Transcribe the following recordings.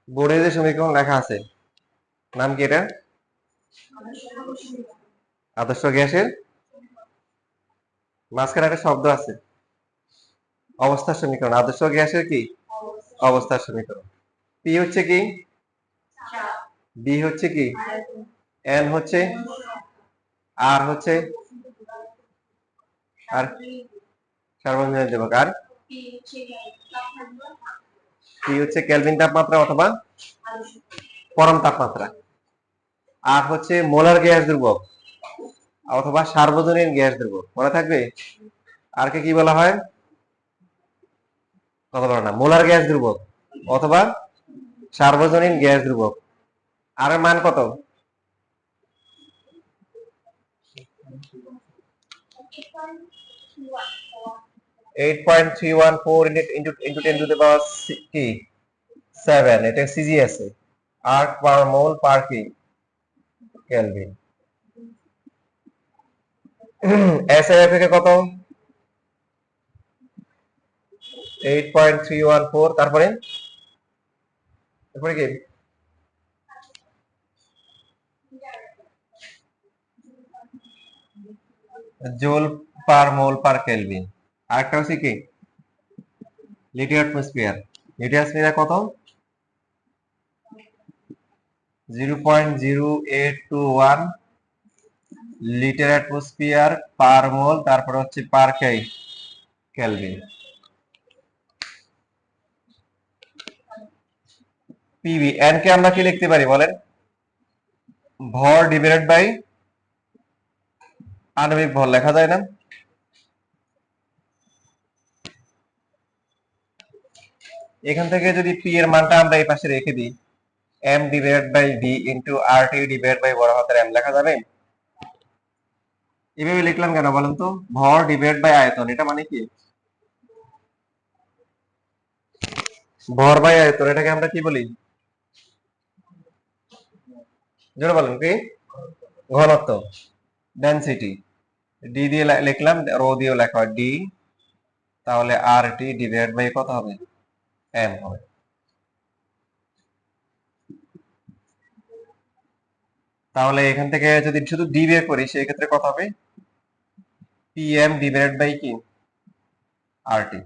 বোর্ডে যে সমীকরণ লেখা আছে নাম কি এটা? আদর্শ গ্যাসের মাঝখানে একটা শব্দ আছে, অবস্থার সমীকরণ। আদর্শ গ্যাসের কি? অবস্থার সমীকরণ। পি হচ্ছে কি? বি হচ্ছে কি? এন হচ্ছে, আর হচ্ছে, আর সার্বজনীন ধ্রুবক, আর পি হচ্ছে কেলভিন তাপমাত্রা অথবা পরম তাপমাত্রা, আর হচ্ছে মোলার গ্যাস ধ্রুবক অথবা সার্বজনীন গ্যাস ধ্রুবক। মনে থাকবে? আর কি বলা হয়? কথা বলো না। মোলার গ্যাস ধ্রুবক অথবা সার্বজনীন গ্যাস ধ্রুবক। আর মান কত? 8.314 into 10 to the power কি 7, এটা সিজি আছে। আর্ক পার মোল পার কি কেলভিন। এসআইএফ এর কত? 8.314। তারপরে কি joule per mole per kelvin. আরেকটা হচ্ছে কি লিটার অ্যাটমসফিয়ার। লিটার অ্যাটমসফিয়ার কত? 0.0821 লিটার অ্যাটমসফিয়ার পার মোল, তারপরে হচ্ছে পার কেলভিন। পিভি এন কে আমরা কি লিখতে পারি বলেন? ভর ডিভাইডেড বাই আণবিক ভর লেখা যায় না? এখান থেকে যদি পি এর মানটা আমরা এই পাশে রেখে দিই, M divided by V into R T divided by বড় হাতের এম লেখা যাবে? এভাবে লিখলাম কেন বলেন তো? ভর ডিভাইডেড বাই আয়তন, এটা মানে কি? ভর বাই আয়তন, এটাকে আমরা কি বলি? জোরে বলেন কি? ঘনত্ব, ডেনসিটি। ডি দিয়ে লিখলাম, রো দিয়েও লেখা হয় ডি, তাহলে আর টি ডিভাইড বাই কত হবে? এম হবে। তাহলে এখান থেকে যদি শুধু ডি বের করি সেই ক্ষেত্রে কত হবে? পি এম ডিভাইড বাই কি আর টি।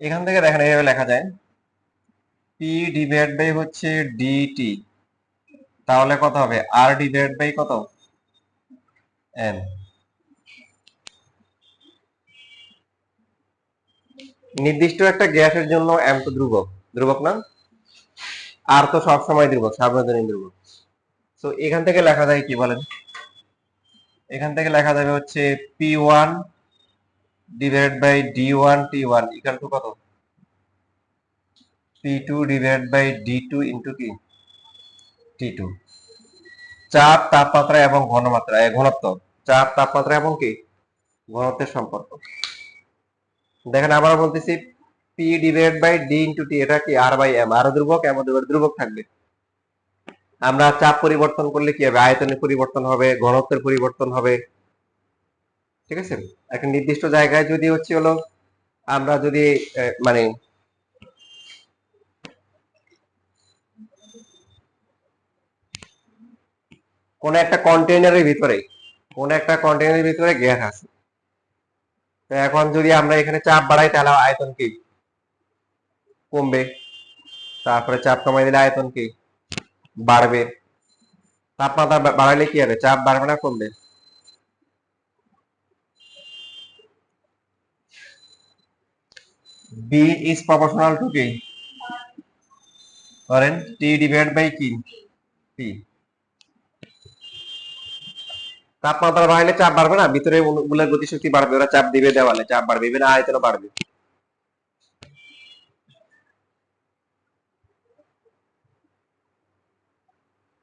এখান থেকে দেখেন এইভাবে লেখা যায়, পি ডিভাইড বাই হচ্ছে ডিটি, তাহলে কত হবে? আর ডিভাইড বাই কত? এম। নির্দিষ্ট একটা গ্যাসের জন্য এম তো ধ্রুবক, ধ্রুবক না? আর তো সবসময় ধ্রুবক, সার্বজনীন ধ্রুবক। তো এখান থেকে লেখা যায় কি বলেন? এখান থেকে লেখা যাবে হচ্ছে P one divide by D one T one equal to কত? P two divide by D two into কি টি টু। চাপ, তাপমাত্রা এবং ঘনমাত্রা, ঘনত্ব, চাপ, তাপমাত্রা এবং কি ঘনত্বের সম্পর্ক। দেখেন আবার বলতেছি, P divide by D into T, এটা কি আর বাই এম, আর ধ্রুবক এম ধ্রুবক থাকবে। আমরা চাপ পরিবর্তন করলে কি হবে? আয়তনের পরিবর্তন হবে, ঘনত্বের পরিবর্তন হবে। ঠিক আছে? একটা নির্দিষ্ট জায়গায় যদি হচ্ছে হলো আমরা যদি মানে কোন একটা কন্টেইনারের ভিতরে গ্যাস আছে, তো এখন যদি আমরা এখানে চাপ বাড়াই তাহলে আয়তন কি কমবে, তারপরে চাপ কমাই দিলে আয়তন কি বাড়বে। তাপমাত্রা বাড়াইলে কি হবে? চাপ বাড়বে না কমবে? বি ইজ প্রপোর্শনাল টু কি করেন? টি ডিভাইড বাই কি টি। তাপমাত্রা বাড়াইলে চাপ বাড়বে না? ভিতরে অণুগুলোর গতিশক্তি বাড়বে, ওরা চাপ দিবে, দেওয়ালে চাপ বাড়বে, বিভিন্ন আয়তনও বাড়বে।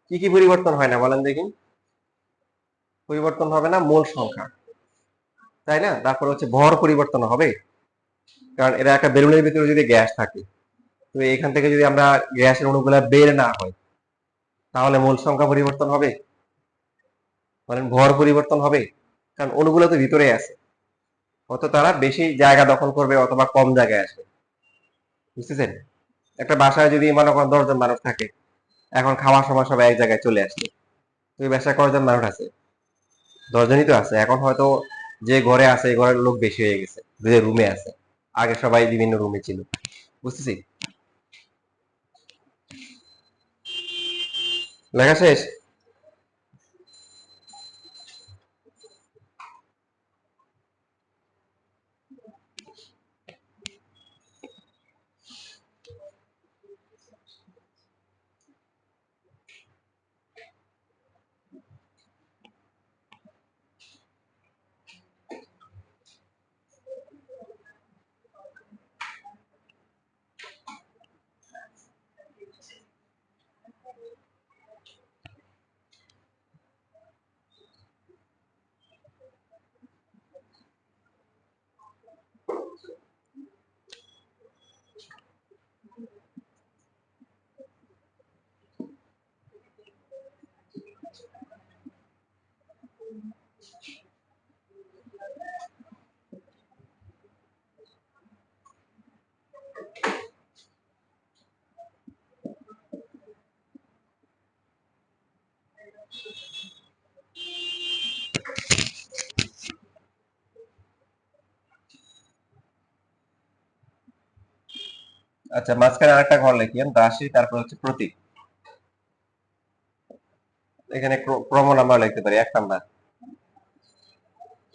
কি কি পরিবর্তন হয় না বলেন দেখি? পরিবর্তন হবে না মোল সংখ্যা, তাই না? তারপর হচ্ছে ভর পরিবর্তন হবে, কারণ এরা একটা বেলুনের ভিতরে যদি গ্যাস থাকে, তো এখান থেকে যদি আমরা গ্যাসের অণুগুলা বের না হয়, তাহলে মোল সংখ্যা পরিবর্তন হবে, বলেন ভর পরিবর্তন হবে, কারণ অণুগুলো তো ভিতরে আছে। হয়তো তারা বেশি জায়গা দখল করবে অথবা কম জায়গায় আসবে, বুঝতেছেন? একটা বাসায় যদি মনে করেন 10 জন মানুষ থাকে, এখন খাওয়ার সময় সবাই এক জায়গায় চলে আসছে, তো এই বাসায় কয়জন মানুষ আছে? 10 জনই তো আছে। এখন হয়তো যে ঘরে আছে এই ঘরের লোক বেশি হয়ে গেছে, যে রুমে আছে, আগে সবাই বিভিন্ন রুমে ছিল, বুঝতেছি? লেখা শেষ? আচ্ছা, মাঝখানে আরেকটা ঘর লিখিয়েন, রাশি, তারপর হচ্ছে প্রতীক। এখানে ক্রম নাম্বার লিখতে পারি 1 নাম্বার।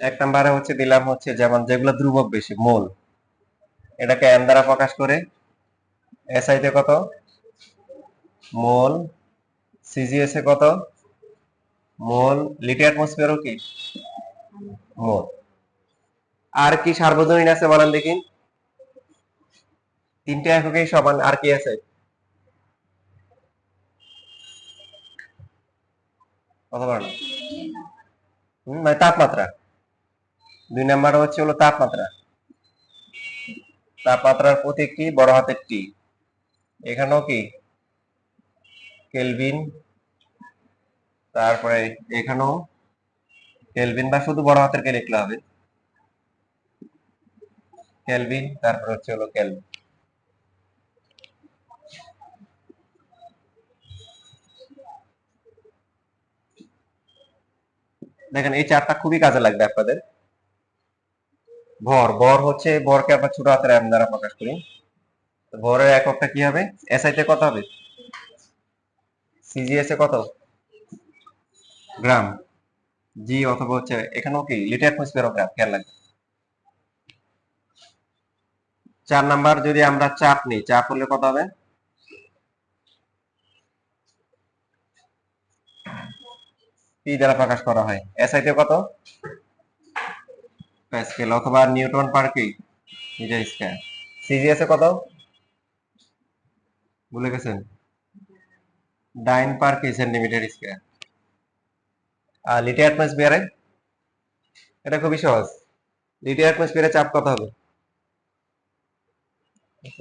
1 নাম্বারে হচ্ছে দিলাম হচ্ছে যেমন যেগুলো ধ্রুবক বেশি, মোল, এটাকে এন দ্বারা প্রকাশ করে। এসআই তে কত? মোল। সিজিএস এ কত? মোল। লিটার অ্যাটমসফিয়ারও কি মোল। আর কি সার্বজনীন আছে বলেন দেখি? 3টে এককেই সমান, আর কি আছে? কথা বলো না। মানে তাপমাত্রা। 2 নাম্বার হচ্ছে হলো তাপমাত্রা। তাপমাত্রার প্রতীক কি? বড় হাতের টি। এখানেও কি কেলভিন, তারপরে এখানেও কেলভিন, বা শুধু বড় হাতের কে লিখলে হবে, কেলভিন, তারপর হচ্ছে হলো কেলভিন। দেখেন এই চারটা খুবই কাজে লাগবে আপনাদের। ভর, ভর হচ্ছে ভরকে আমরা ছোট হাতের এম দ্বারা প্রকাশ করি। তো ভরের এককটা কি হবে? এসআই তে কত হবে? সিজিএস এ কত? গ্রাম। জি অথবা হচ্ছে এখানেও কি লিটার অ্যাটমসফিয়ার অফ গ্রাম, খেয়াল রাখবেন। 4 নাম্বার যদি আমরা চাপ নিই, চাপ হলে কত হবে? পি দ্বারা প্রকাশ করা হয়। এসআই তে কত? প্যাসকেল অথবা নিউটন পার কি মিটার স্কয়ার। সিজিএস এ কত? ভুলে গেছেন? ডাইন পার কি সেন্টিমিটার স্কয়ার। আর লিটার অ্যাটমসফিয়ারে? এটা খুবই সহজ। লিটার অ্যাটমসফিয়ারে চাপ কত হবে?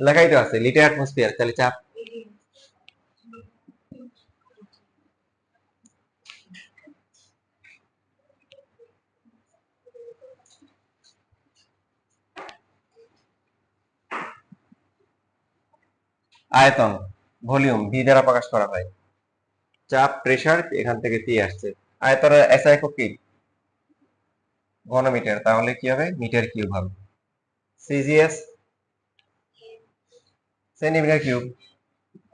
লেখাই তো আছে লিটার অ্যাটমসফিয়ার, তাহলে চাপ। আয়তন, ভলিউম ভি দ্বারা প্রকাশ করা হয়। চাপ, প্রেসার, এখান থেকে পি আসছে। আয়তনের এসআই একক কি? ঘনমিটার, তাহলে কি হবে? মিটার কিউব হবে। CGS centimetre cube.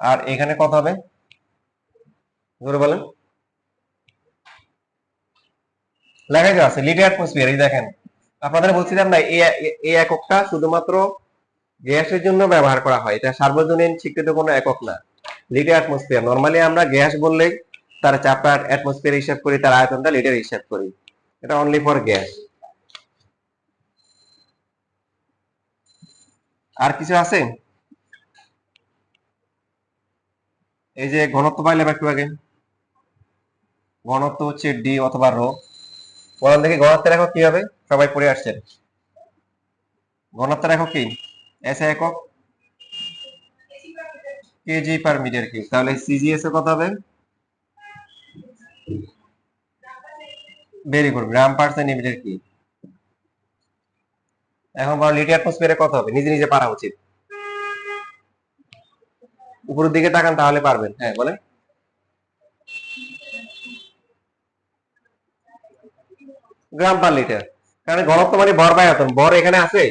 আর এখানে কত হবে? জোরে বলেন। লেখাই তো আছে লিটার অ্যাটমসফিয়ার। এই দেখেন, আপনাদের বলছিলাম না এই এককটা শুধুমাত্র গ্যাসের জন্য ব্যবহার করা হয়, এটা সার্বজনীন স্বীকৃত কোনো একক না। লিটার অ্যাটমসফিয়ার, নরমালি আমরা গ্যাস বললেই তার চাপটা অ্যাটমসফিয়ার হিসাব করি, তার আয়তনটা লিটার হিসাব করি। এটা অনলি ফর গ্যাস। আর কিছু আছে? এই যে ঘনত্ব পাইলাম একটু আগে, ঘনত্ব হচ্ছে ডি অথবা রো। বলেন দেখি ঘনত্বের একক কি হবে? সবাই পড়ে আসছেন। ঘনত্বের একক কি? এসআই একক কেজি পার মিটার কিউব, তাহলে সিজিএস এ কত হবে? ভেরি গুড, গ্রাম পার সেন্টিমিটার কিউব। এখন বলো লিটার অ্যাটমসফিয়ারে কত হবে? নিজে নিজে পারা উচিত, উপরের দিকে তাকান তাহলে পারবেন। হ্যাঁ বলেন। গ্রাম পার লিটার, কারণ ঘনত্ব মানে ভর বাই আয়তন, ভর এখানে আছে,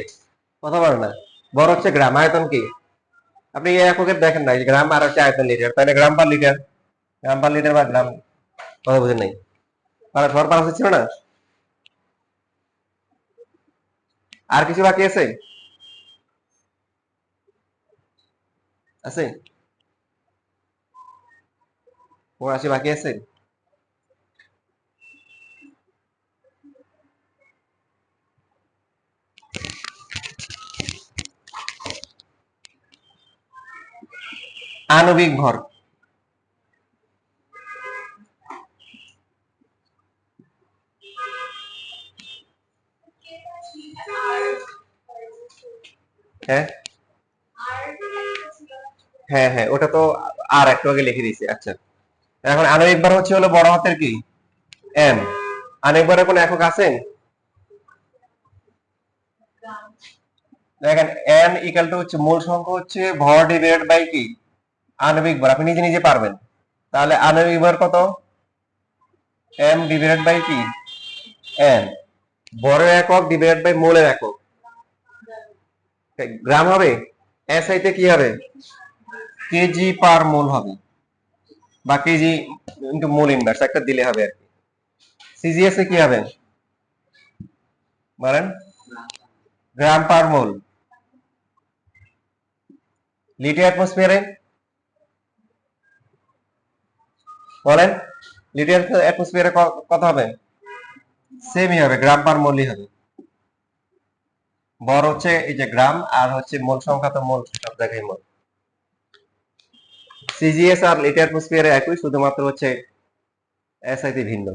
কথা বলেন না। ভর হচ্ছে গ্রাম, আয়তন কি? আপনি এই এককের দেখেন না, এই গ্রাম আর হচ্ছে আয়তন লিটার, তাহলে গ্রাম পার লিটার, গ্রাম পার লিটার বা গ্রাম, কথা বুঝেন নাই? ভর পার ছিল না। আর কিছু বাকি আছে? আছে 84 বাকি আছে। আণবিক ভর, হ্যাঁ হ্যাঁ হ্যাঁ, ওটা তো আর একটু আগে লিখে দিয়েছি। আচ্ছা, এখন আণবিক ভর হচ্ছে হলো বড় হাতের কি, এম। আণবিক ভরের কোন একক আছে? দেখেন এন ইকাল টু হচ্ছে মূল সংখ্যা হচ্ছে ভর ডিভাইডেড বাই কি, আণবিক ভর। আপনি নিজে নিজে পারবেন। তাহলে আণবিক ভর কত? এম ডিভাইডেড বাই কি, এন। ভরের একক ডিভাইডেড বাই মোলের একক, গ্রাম হবে। এসআই তে কি হবে? কেজি পার মোল হবে, বা কেজি ইনটু মোল ইনভার্স একটা দিলে হবে আর কি। সিজিএস এ কি হবে বলেন? গ্রাম পার মোল। লিটার অ্যাটমসফিয়ারে বলেন, লিটার অ্যাটমসফিয়ারে কত হবে? সেমই হবে, গ্রাম পার মোলই হবে। ভর হচ্ছে এই যে গ্রাম, আর হচ্ছে মোল সংখ্যা তো মোল, সব জায়গায় মোল। সিজিএস আর লিটার অ্যাটমসফিয়ারে একই, শুধুমাত্র হচ্ছে এসআই তে ভিন্ন।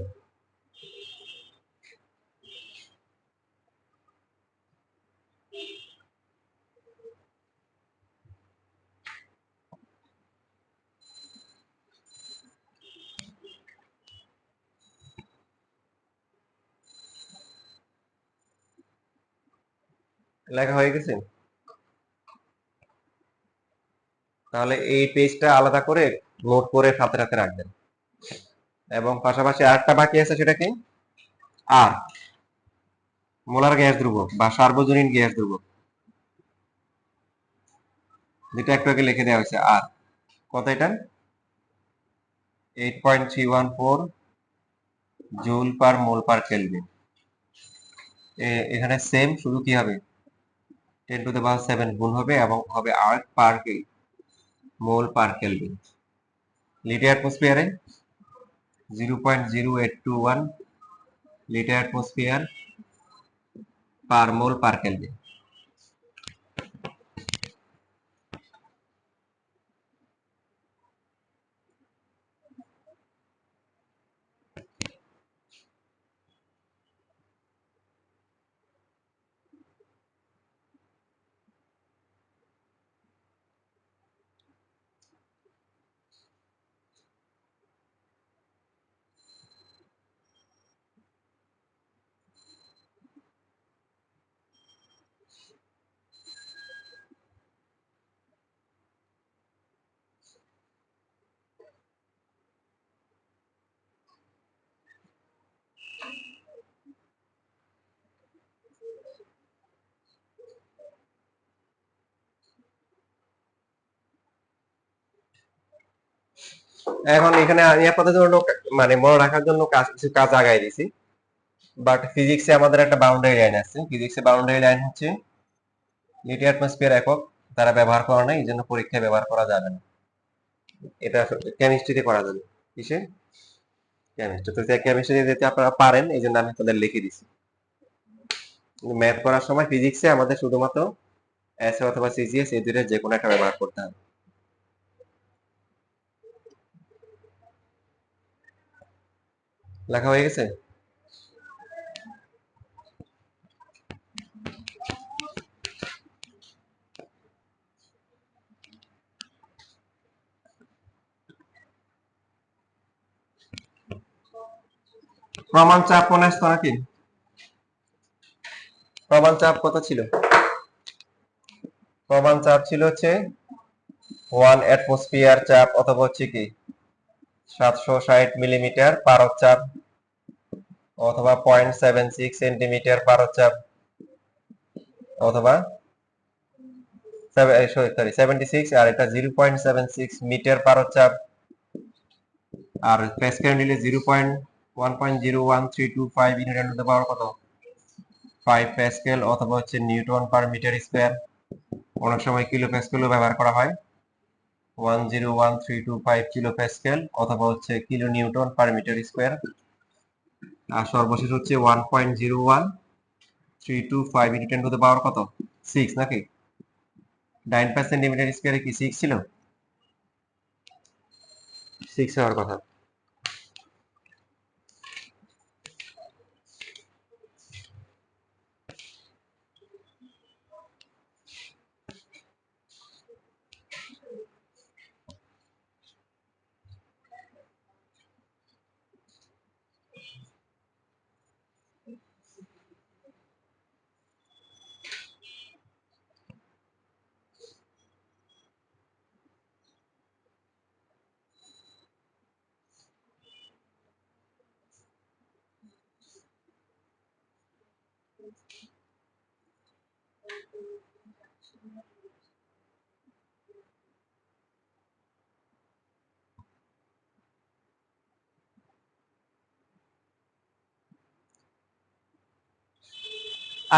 লেখা হয়ে গেছে? তাহলে এই পেজটা আলাদা করে নোট করে সাথে সাথে রাখবেন। এবং পাশাপাশি আরেকটা বাকি আছে, সেটা কি? আর মোলার গ্যাস ধ্রুবক বা সার্বজনীন গ্যাস ধ্রুবক, যেটা একটু আগে লিখে দেওয়া হয়েছে। আর কত এটা? 8.314 joule per mole per kelvin. এখানে সেম, শুধু কি হবে 10⁻⁷ গুণ হবে এবং হবে আর পার কি, মোল পার কেলভিন। লিটার অ্যাটমসফিয়ারে 0.0821 litre atmosphere per mole per kelvin. এখন এখানে আমি আপনাদের জন্য মানে মনে রাখার জন্য কিছু কাজ আগাই দিছি। বাট ফিজিক্সে আমাদের একটা বাউন্ডারি লাইন আছে, ফিজিক্সে বাউন্ডারি লাইন হচ্ছে লিটার অ্যাটমসফিয়ার একক, তারা ব্যবহার করা নাই, এই জন্য পরীক্ষায় ব্যবহার করা যাবে না। এটা কেমিস্ট্রিতে করা যাবে। কিসে? কেমিস্ট্রি। তো কেমিস্ট্রি যেতে আপনারা পারেন, এই জন্য আমি আপনাদের লিখে দিছি। ম্যাথ করার সময় ফিজিক্সে আমাদের শুধুমাত্র এসএ অথবা সিজিএস এই দুইটার যে কোনো একটা ব্যবহার করতে হবে। লেখা হয়ে গেছে? প্রমাণ চাপ মনে আসতো নাকি? প্রমাণ চাপ কত ছিল? প্রমাণ চাপ ছিল হচ্ছে 1 অ্যাটমসফিয়ার চাপ অথবা হচ্ছে কি 760 মিলিমিটার পারদ চাপ অথবা 0.76 সেন্টিমিটার পারদ চাপ অথবা 76 আর এটা 0.76 মিটার পারদ চাপ আর প্যাসকেল নিলে 0.1.01325 ইউনিট টু দ্য পাওয়ার কত 5 প্যাসকেল অথবা হচ্ছে নিউটন পার মিটার স্কয়ার। অনেক সময় কিলো প্যাসকেলও ব্যবহার করা হয় 101.325 কিলো প্যাসকেল অথবা হচ্ছে kilo newton per metre square. আর সর্বশেষ হচ্ছে 1.01325 ইন্টু 10 টু দ্য পাওয়ার কত 6 নাকি 9 সেন্টিমিটার স্কয়ারে কি 6 ছিল 6 হওয়ার কথা।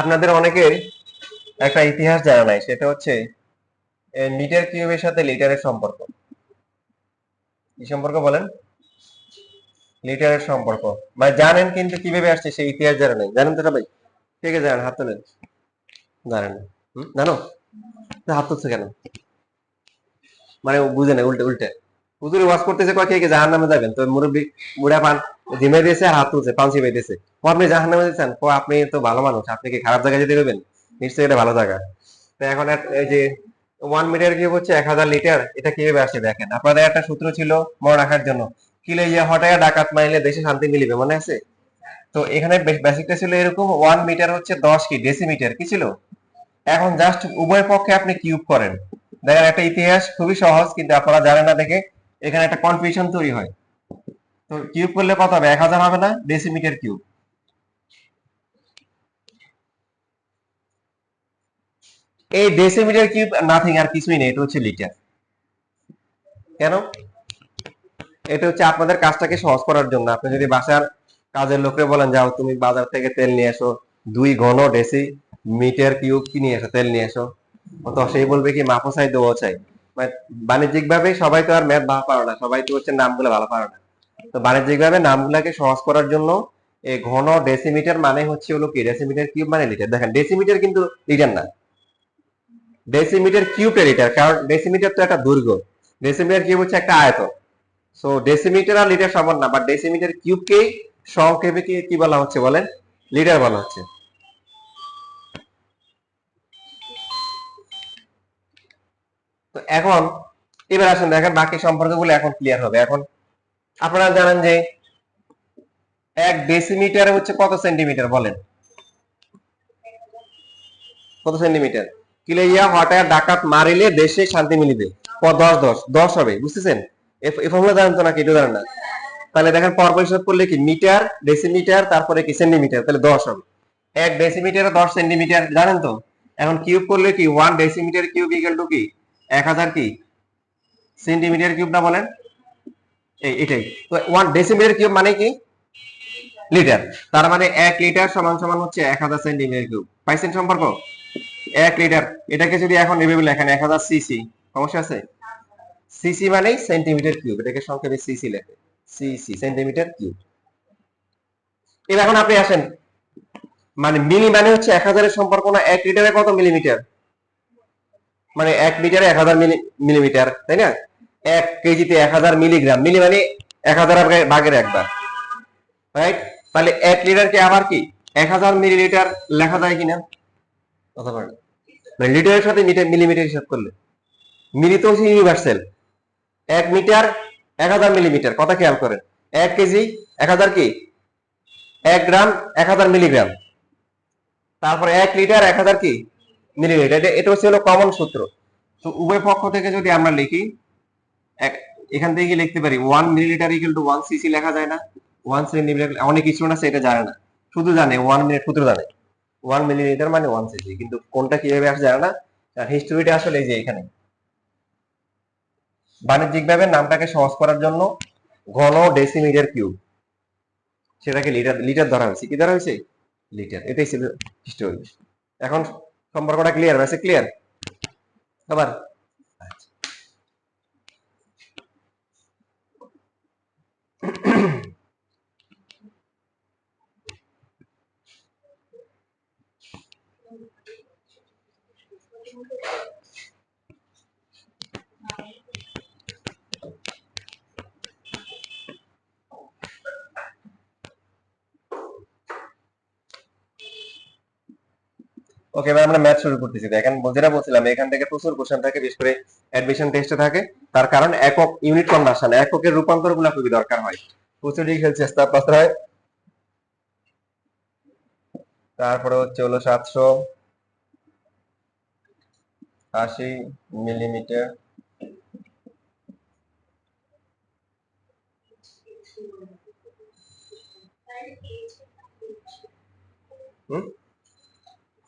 আপনাদের অনেকের একটা ইতিহাস জানা নাই, সেটা হচ্ছে মিটার কিউবের সাথে লিটারের সম্পর্ক। কি সম্পর্ক বলেন? লিটারের সম্পর্ক। মানে জানেন কিন্তু কিভাবে আসছে সেই ইতিহাস জানা নাই। জানেন তো সবাই? কে কে জানেন? হাত তোলেন। জানেন না? জানো? হাত তুলছে কেন? মানে বুঝে না, উল্টে উল্টে হুজুরে ওয়াজ করতেছে, কয় কে কে জাহান্নামে যাবেন? তো মুরব্বী বুড়া পান ধিমে দিয়েছে আর হাত তুলছে, পান চিবাই দিয়েছে। আপনি জাহান্নামে যাচ্ছেন? আপনি তো ভালো মানুষ, আপনি কি খারাপ জায়গায় যেতে দেবেন? নিশ্চয়ই এটা ভালো জায়গা। তো এখন এই যে 1 মিটার কিউব হচ্ছে 1000 লিটার, এটা কিভাবে আসে দেখেন। আপনাদের একটা সূত্র ছিল মনে রাখার জন্য, কিলে ইয়া হটায়া ডাকাত মাইলে দেশে শান্তি মিলিবে, মনে আছে? তো এখানে বেসিকটা ছিল এরকম, 1 মিটার হচ্ছে 10 কি ডেসিমিটার কি ছিল। এখন জাস্ট উভয় পক্ষে আপনি কিউব করেন, দেখেন একটা ইতিহাস খুবই সহজ, কিন্তু আপনারা জানেন না দেখে এখানে একটা কনফিউশন তৈরি হয়। তো কিউব করলে কত হবে? 1000 হবে না? Decimetre cube. এই ডেসিমিটার কিউব নাথিং, আর কিছুই নেই, এটা হচ্ছে লিটার। কেন? এটা হচ্ছে আপনাদের কাজটাকে সহজ করার জন্য। আপনি যদি বাসার কাজের লোকরে বলেন, যাও তুমি বাজার থেকে তেল নিয়ে এসো 2 ঘন মিটার কিউব কি নিয়ে এসো, তেল নিয়ে এসো, তো সেই বলবে কি মাপও চাই দেওয়া চাই। মানে বাণিজ্যিক ভাবে সবাই তো আর ম্যাথ ভালো পারে না, সবাই তো হচ্ছে নামগুলো ভালো পারে না। তো বাণিজ্যিক ভাবে নামগুলাকে সহজ করার জন্য এই ঘন ডেসিমিটার মানে হচ্ছে হলো কি ডেসিমিটার কিউব মানে লিটার। দেখেন ডেসিমিটার কিন্তু লিটার না, ডেসিমিটার কিউবটা লিটার, কারণ ডেসিমিটার তো একটা দৈর্ঘ্য, ডেসিমিটার কিউব হচ্ছে একটা আয়তন। সো ডেসিমিটার আর লিটার সমান না, বাট ডেসিমিটার কিউবকেই সংক্ষেপে কি বলা হচ্ছে বলেন? লিটার বলা হচ্ছে। তো এখন এবার আসেন দেখেন বাকি সম্পর্কগুলো এখন ক্লিয়ার হবে। এখন আপনারা জানেন যে 1 ডেসিমিটার হচ্ছে কত সেন্টিমিটার বলেন? কত সেন্টিমিটার? কিলে ইয়া হটায় ডাকাত মারিলে দেশে শান্তি মিলিবে। 10 হবে, বুঝতেছেন? এই ফর্মুলা জানেন তো নাকি? এটা জানেন না? তাহলে দেখেন পরপর হিসাব করলে কি মিটার ডেসিমিটার তারপরে কি সেন্টিমিটার, তাহলে 10 হবে। 1 ডেসিমিটারে 10 সেন্টিমিটার, জানেন তো? এখন কিউব করলে কি 1 ডেসিমিটার কিউব ইকুয়াল টু কি 1000 কি সেন্টিমিটার কিউব না বলেন? এটাই তো 1 ডেসিমিটার কিউব মানে কি লিটার। তার মানে 1 লিটার সমান সমান হচ্ছে 1000 সেন্টিমিটার কিউব। পাইছেন সম্পর্ক? 1 লিটার, এটাকে যদি এখন এভাবে লেখেন 1000 সিসি, সমস্যা আছে? সিসি মানে সেন্টিমিটার কিউব, এটাকে সংক্ষেপে সিসি লেখে, সিসি সেন্টিমিটার কিউব। এবার এখন আপনি আসেন, মানে মিলি মানে হচ্ছে 1000-এর সম্পর্ক না, 1 লিটারে কত মিলিমিটার, মানে 1 মিটারে 1000 মিলিমিটার, তাই না? 1 কেজিতে 1000 মিলিগ্রাম, মিলি মানে 1000 ভাগের একবার, রাইট? তাহলে 1 লিটারকে আবার কি 1000 মিলিলিটার লেখা যায় কিনা? কথা বলেন। মানে লিটারের সাথে মিলিমিটার হিসাব করলে মিলি তো হচ্ছে ইউনিভার্সাল। 1 মিটার 1000 মিলিমিটার, কথা খেয়াল করেন। 1 কেজি 1000 কি 1 গ্রাম 1000 মিলিগ্রাম, তারপরে 1 লিটার 1000 কি মিলিলিটার। এটা হচ্ছে হলো কমন সূত্র। তো উভয় পক্ষ থেকে যদি আমরা লিখি, এখান থেকে লিখতে পারি 1 মিলিলিটার ইকুয়াল টু 1 সিসি লেখা যায় না? 1 মিলিলিটার অনেক কিছু না, সেটা জানে না, শুধু জানে 1 মিনিট সূত্র জানে 1 মিলিলিটার মানে 1 সিসি, কিন্তু কোনটা কিভাবে আসে জানে না। আর হিস্টোরিটা আসলে এই যে এখানে বাণিজ্যিকভাবে নামটাকে সহজ করার জন্য ঘন ডেসিমিটার কিউব, সেটাকে লিটার লিটার ধরা হয়েছে। কি ধরা হয়েছে? লিটার। এটাই ছিল হিস্টোরি। এখন সম্পর্কটা ক্লিয়ার হয়েছে? ক্লিয়ার আবার? ওকে, এবার আমরা ম্যাথ শুরু করতেছি। দেখেন যেটা বলছিলাম, এখান থেকে প্রচুর কোশ্চেন থাকে, বিশেষ করে অ্যাডমিশন টেস্টে থাকে। তার কারণ একক ইউনিট কনভার্সন, এককের রূপান্তর গুলা খুবই দরকার হয়। 25 ডিগ্রি সেলসিয়াস তাপমাত্রা হয়, তারপরে হচ্ছে হলো 780 millimetre,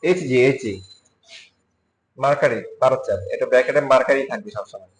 Hg Hg mercury, Bharat চাপ, এটা ব্র্যাকেটে মার্কারি থাকবে সবসময়।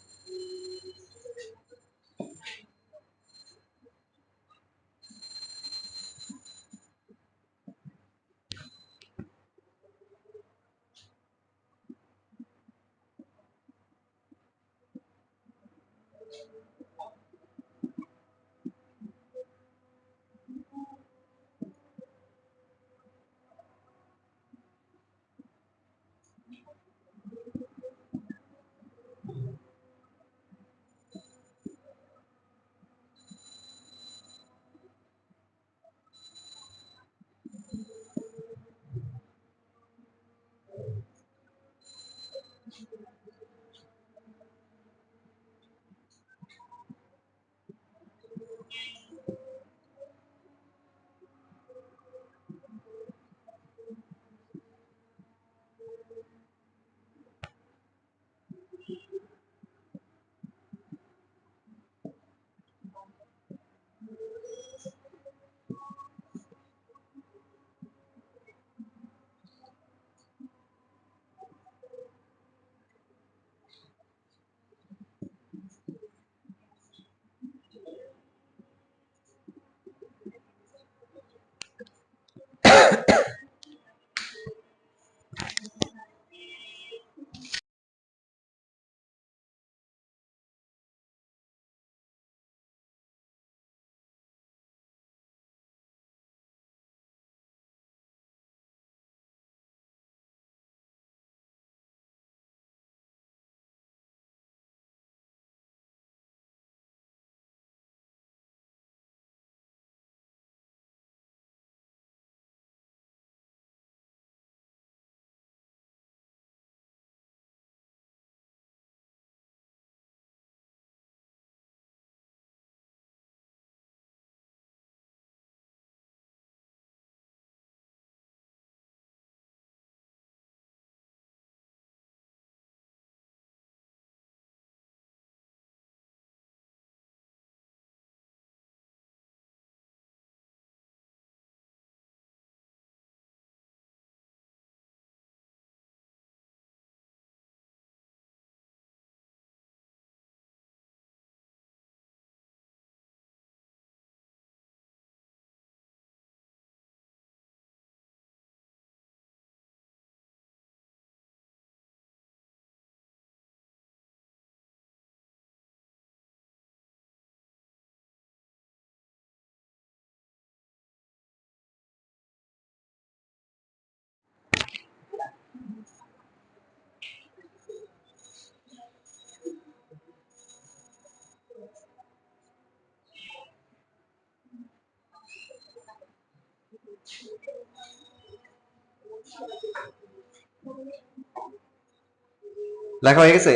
লেখা হয়ে গেছে?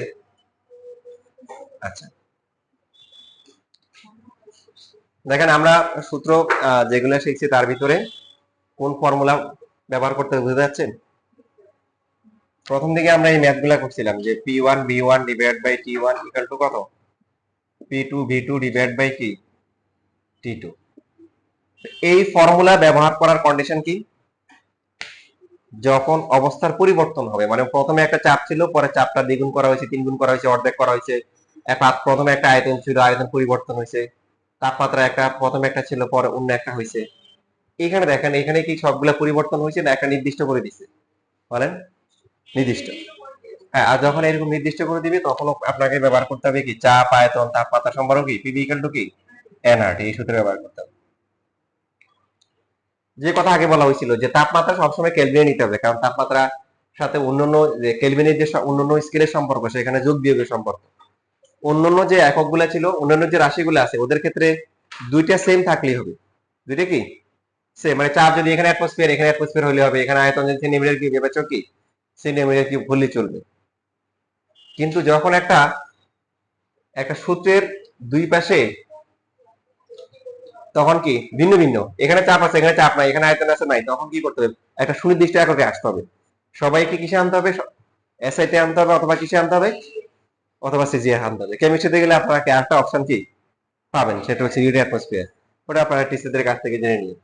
আচ্ছা, দেখেন আমরা সূত্র যেগুলো শিখছি তার ভিতরে কোন ফর্মুলা ব্যবহার করতে বুঝতে যাচ্ছেন। প্রথম দিকে আমরা এই ম্যাথ গুলা করছিলাম যে P1 V1 divide by T1 equal to কত, P2 V2 ডিভাইড বাই কি T2। এই ফর্মুলা ব্যবহার করার কন্ডিশন কি, যখন অবস্থার পরিবর্তন হবে, মানে প্রথমে একটা চাপ ছিল, পরে চাপটা দ্বিগুণ করা হয়েছে, তিনগুণ করা হয়েছে, অর্ধেক করা হয়েছে। প্রথমে একটা আয়তন ছিল, আয়তন পরিবর্তন হয়েছে। তাপমাত্রা একটা প্রথমে একটা ছিল, পরে অন্য একটা হয়েছে। এখানে দেখেন, এখানে কি সবগুলা পরিবর্তন হয়েছে না একটা নির্দিষ্ট করে দিছে, বলেন নির্দিষ্ট। হ্যাঁ, আর যখন এরকম নির্দিষ্ট করে দিবে তখন আপনাকে ব্যবহার করতে হবে কি, চাপ, আয়তন, তাপমাত্রা সম্পর্ক কি, পিভি ইকুয়াল টু কি এনআরটি, এই সূত্র ব্যবহার করতে হবে। যে কথা আগে বলা হয়েছিল যে তাপমাত্রা সবসময় কেলভিনে নিতে হবে, কারণ তাপমাত্রা সাথে অন্যান্য যে কেলভিনের যে অন্যান্য স্কেলের সম্পর্ক, সেখানে যোগ বিয়োগের সম্পর্ক। অন্যান্য যে এককগুলা ছিল, অন্যান্য যে রাশিগুলো আছে, ওদের ক্ষেত্রে দুইটা সেম থাকলেই হবে। দুইটা কি সেম, মানে চাপ যদি এখানে অ্যাটমসফিয়ার, এখানে অ্যাটমসফিয়ার হলে হবে, এখানে আয়তন যদি সেন্টিমিটার কিউব, এবার কি সেন্টিমিটার কিউব হলেই চলবে। কিন্তু যখন একটা একটা সূত্রের দুই পাশে তখন কি ভিন্ন ভিন্ন, এখানে চাপ আছে, এখানে চাপ নাই, এখানে আয়তন আছে নাই, তখন কি করতে হবে, একটা সুনির্দিষ্ট এককে আসতে হবে। সবাইকে কিসে আনতে হবে, এসআইতে আনতে হবে, অথবা কিসে আনতে হবে, অথবা সিজিএ আনতে হবে। কেমিস্ট্রিতে গেলে আপনারা একটা অপশন কি পাবেন, সেটা হচ্ছে ইউনিট অ্যাটমসফিয়ার। ওটা আপনারা টিচারদের কাছ থেকে জেনে নিন।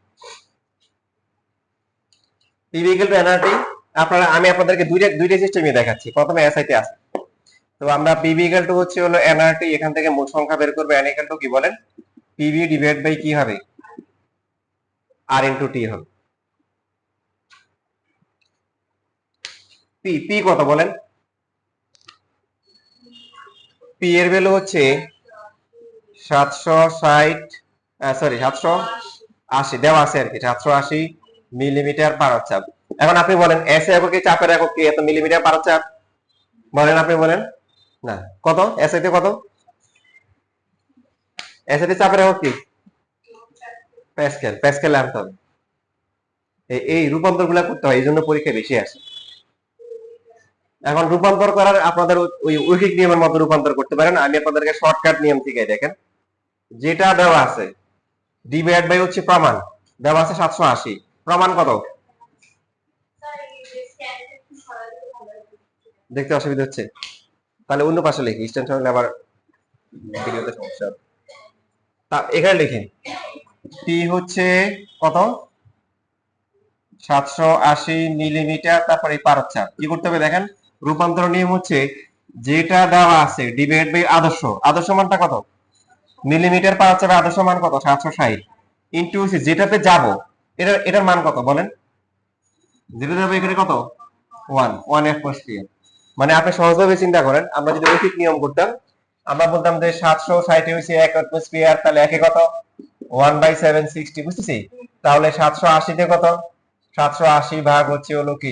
পিভি ইকুয়াল টু এনআরটি, আমি আপনাদেরকে দুইটা সিস্টেমই দেখাচ্ছি। প্রথমে এসআইতে আছে, তো আমরা পিভি ইকুয়াল টু হচ্ছে হলো এনআরটি, এখান থেকে মোট সংখ্যা বের করবে, এন ইকুয়াল টু কি বলেন, পিভি ডিভাইড বাই কি হবে, আর ইনটু টি হবে। পি পি কত বলেন, পি এর ভ্যালু হচ্ছে 780 দেওয়া আছে আর কি, 780 মিলিমিটার পার চাপ। এখন আপনি বলেন এস এককে চাপের একক কি, এত মিলিমিটার পার চাপ, বলেন আপনি বলেন না, কত এসআইতে কত, এসআইতে চাপের একক কি, প্যাসকেল, প্যাসকেল আনতে হবে। এই রূপান্তর গুলা করতে হয়, এই জন্য পরীক্ষা বেশি আসে। এখন রূপান্তর করার আপনাদের ওই ঐকিক নিয়মের মতো রূপান্তর করতে পারেন। আমি আপনাদেরকে শর্টকাট নিয়ম থেকে দেখেন, যেটা দেওয়া আছে ডিভাইড বাই হচ্ছে প্রমাণ, দেওয়া আছে 780, প্রমাণ কত, দেখতে অসুবিধা হচ্ছে, তাহলে অন্য পাশে লিখি, স্ট্যান্ড হলে আবার ভিডিওতে সমস্যা হবে। এখানে লিখেন টি হচ্ছে কত, 780 মিলিমিটার, তারপরে পারদ চাপ। কি করতে হবে দেখেন, রূপান্তর নিয়ম হচ্ছে যেটা দেওয়া আছে ডিভাইড বাই আদর্শ, আদর্শ মানটা কত, মিলিমিটার পারদ চাপের আদর্শ মান কত 760, ইনটু হচ্ছে যেটাতে যাব, এটার মান কত বলেন, যেটা যাবে এখানে কত 1 অ্যাটমসফিয়ার। মানে আপনি সহজভাবে চিন্তা করেন, আমরা যদি ঐকিক নিয়ম করতাম, আমরা বলতাম যে 760 হচ্ছে 1 অ্যাটমসফিয়ার, তাহলে একে কত 1/760, বুঝতেছি। তাহলে 780 তে কত, 780 ভাগ হচ্ছে হলো কি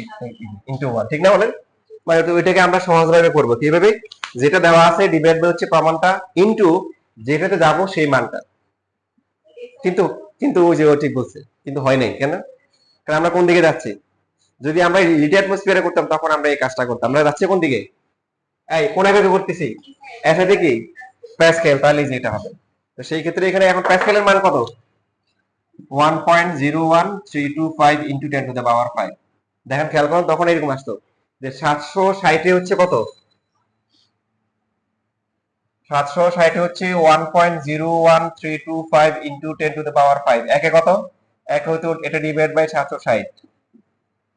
ইনটু 1, ঠিক না বলেন। মানে ওইটাকে আমরা সহজভাবে করব কিভাবে, যেটা দেওয়া আছে ডিভাইড বাই হচ্ছে প্রমাণটা ইনটু যেটাতে যাব সেই মানটা। কিন্তু কিন্তু ওই যে ও ঠিক বলছে, কিন্তু হয় নাই কেন, কারণ আমরা কোন দিকে যাচ্ছি, যদি আমরা লিড অ্যাটমসফিয়ারে করতাম তখন আমরা এই কাজটা করতাম। আমরা যাচ্ছি কোন দিকে, এই কোন এককে করতেছি, এসে কি প্যাসকেল, তাহলে যেটা হবে। তো সেই ক্ষেত্রে এখানে এখন প্যাসকেলের মান কত, 1.01325 ইনটু 10 টু দ্য পাওয়ার 5। দেখেন খেয়াল করুন, তখন এরকম আসতো যে 760 হচ্ছে কত, 760 হচ্ছে 1.01325 ইনটু 10 টু দ্য পাওয়ার 5, একে কত, এক হয়তো এটা ডিভাইড বাই 760,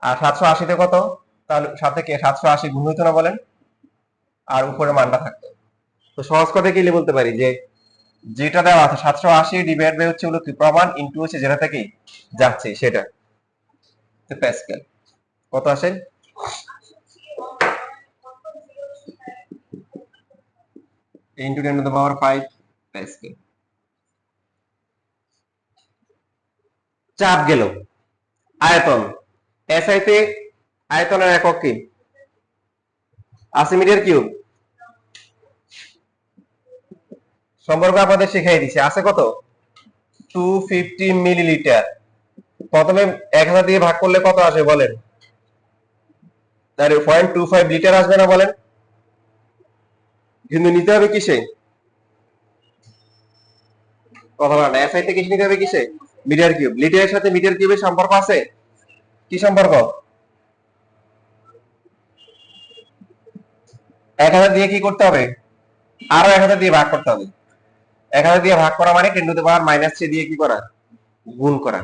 আর 780 তে কত, তাহলে সাথে কে 780 গুণ হইতো না বলেন, আর উপরে মানটা থাকতো। তো সহজ কথা কি বলতে পারি যে যেটা দেওয়া আছে 780 ডিভাইড বাই হচ্ছে হলো কি প্রমাণ ইনটু হচ্ছে যেটা থেকে যাচ্ছে সেটা, তো প্যাসকেল কত আসে, into 10 to the power 5 Pascal. চাপ গেল, আয়তন, এসআই তে আয়তনের একক কি, 80 মিটার কিউব, সম্পর্ক আপনাদের শিখাই দিছে, আছে কত 250 মিলিলিটার। প্রথমে 1000 দিয়ে ভাগ করলে কত আসে বলেন, তার 0.25 লিটার আসবে না বলেন, কিন্তু নিতে হবে কিসে, কথা বলা না, এসআই থেকে নিতে হবে কিসে, মিটার কিউব। লিটারের সাথে মিটার কিউবের সম্পর্ক আছে, কি সম্পর্ক? 1000 দিয়ে কি করতে হবে, আরো 1000 দিয়ে ভাগ করতে হবে। 1000 দিয়ে ভাগ করা মানে 10⁻³ দিয়ে কি করা, গুণ করা।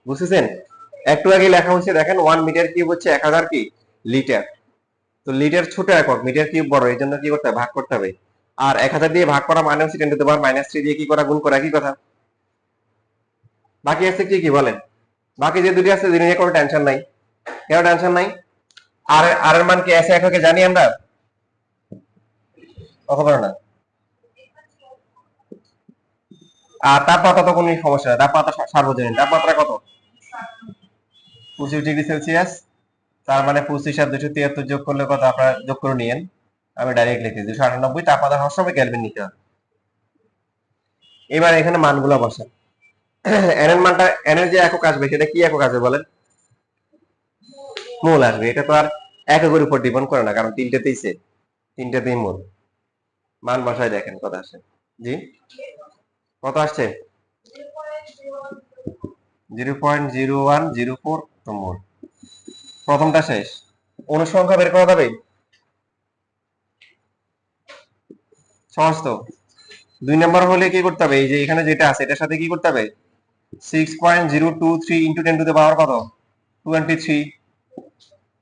বুঝতেছেন? একটু আগে লেখা হচ্ছে দেখেন 1 মিটার কিউব হচ্ছে 1000 কি লিটার। তো লিটার ছোট একক, মিটার কিউব বড়, এই জন্য কি করতে হবে, ভাগ করতে হবে। আর 1000 দিয়ে ভাগ করা মানে হচ্ছে 10⁻³ দিয়ে কি করা, গুণ করা, কি কথা। বাকি আছে কি কি বলেন, বাকি যে দুটি আছে দুটি নিয়ে কোনো টেনশন নাই। কেন টেনশন নাই? আর এর মান কি আছে এককে জানি আমরা, কথা বলে না। আর তাপমাত্রা তো কোনো সমস্যা নাই, তাপমাত্রা সার্বজনীন। তাপমাত্রা কত, 25°C। তার মানে 25 আর 273 যোগ করলে কত, আপনারা যোগ করে নিয়েন, আমি ডাইরেক্ট লিখি 298। তাপমাত্রা সবসময় কেলভিন নিতে হবে। এবার এখানে মানগুলো বসান। এন এর মানটা, এন এর যে একক আসবে সেটা কি একক আসবে বলেন, মোল আসবে। এটা তো আর এককের উপর ডিপেন্ড করে না, কারণ তিনটাতেই মোল। মান বসায় দেখেন কত আসে। জি, কত আসছে, 0.0104 মোল। প্রথমটা শেষ। অনুসংখ্যা বের করা যাবে, সহজ তো। 2 নম্বর হলে কি করতে হবে, এই যে এখানে যেটা আছে এটার সাথে কি করতে হবে, 6.023 ইন্টু 10⁻³ কত, 23।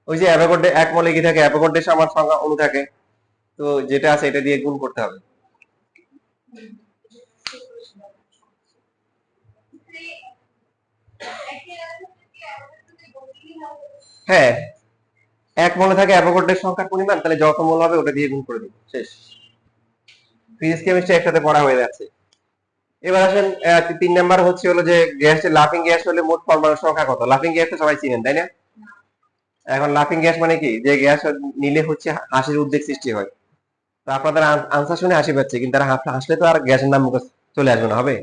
ওই যে অ্যাভোগাড্রো এক মলে কি থাকে, অ্যাভোগাড্রো সমান সংখ্যা অণু থাকে, তো যেটা আছে এটা দিয়ে গুণ করতে হবে। হ্যাঁ, এক মলে থাকে অ্যাভোগাড্রোর সংখ্যার পরিমাণ, তাহলে যত মোল হবে ওটা দিয়ে গুণ করে দিব, শেষ। ফিজিক্স কেমিস্ট্রি একসাথে পড়া হয়ে যাচ্ছে। এবার আসেন 3 নাম্বার হচ্ছে হলো যে গ্যাসের লাফিং গ্যাস হলে মোট পরমাণুর সংখ্যা কত। লাফিং গ্যাস তো সবাই চিনেন তাই না। এখন লাফিং গ্যাস মানে কি, যে গ্যাস নিলে হচ্ছে হাসির উদ্বেগ সৃষ্টি হয়। তো আপনাদের আনসার শুনে হাসি পাচ্ছে, কিন্তু তারা হাসলে তো আর গ্যাসের নাম মুখে চলে আসবে না, হবে।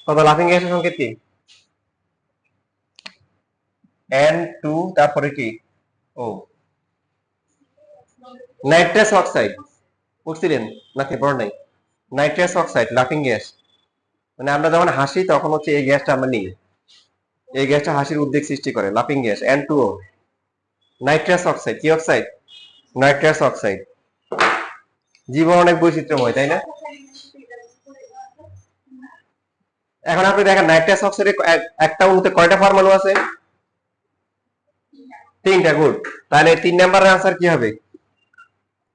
কত, লাফিং গ্যাসের সংকেত কি, N2, তারপরে কি ও, নাইট্রাস অক্সাইড পড়ছিলেন নাকি, পড় নাই। নাইট্রাস অক্সাইড লাফিং গ্যাস, মানে আমরা যখন হাসি তখন হচ্ছে এই গ্যাসটা আমরা নিই, এই গ্যাসটা হাসির উদ্বেগ সৃষ্টি করে, লাফিং গ্যাস N2O। নাইট্রাস অক্সাইড কি অক্সাইড, নাইট্রাস অক্সাইড। জীবন অনেক বৈচিত্র্যময় তাই না। এখন আপনি দেখেন নাইট্রাস অক্সাইডে একটা অণুতে কয়টা পরমাণু আছে, 3টা। গুড। তাহলে 3 নাম্বারের আনসার কি হবে,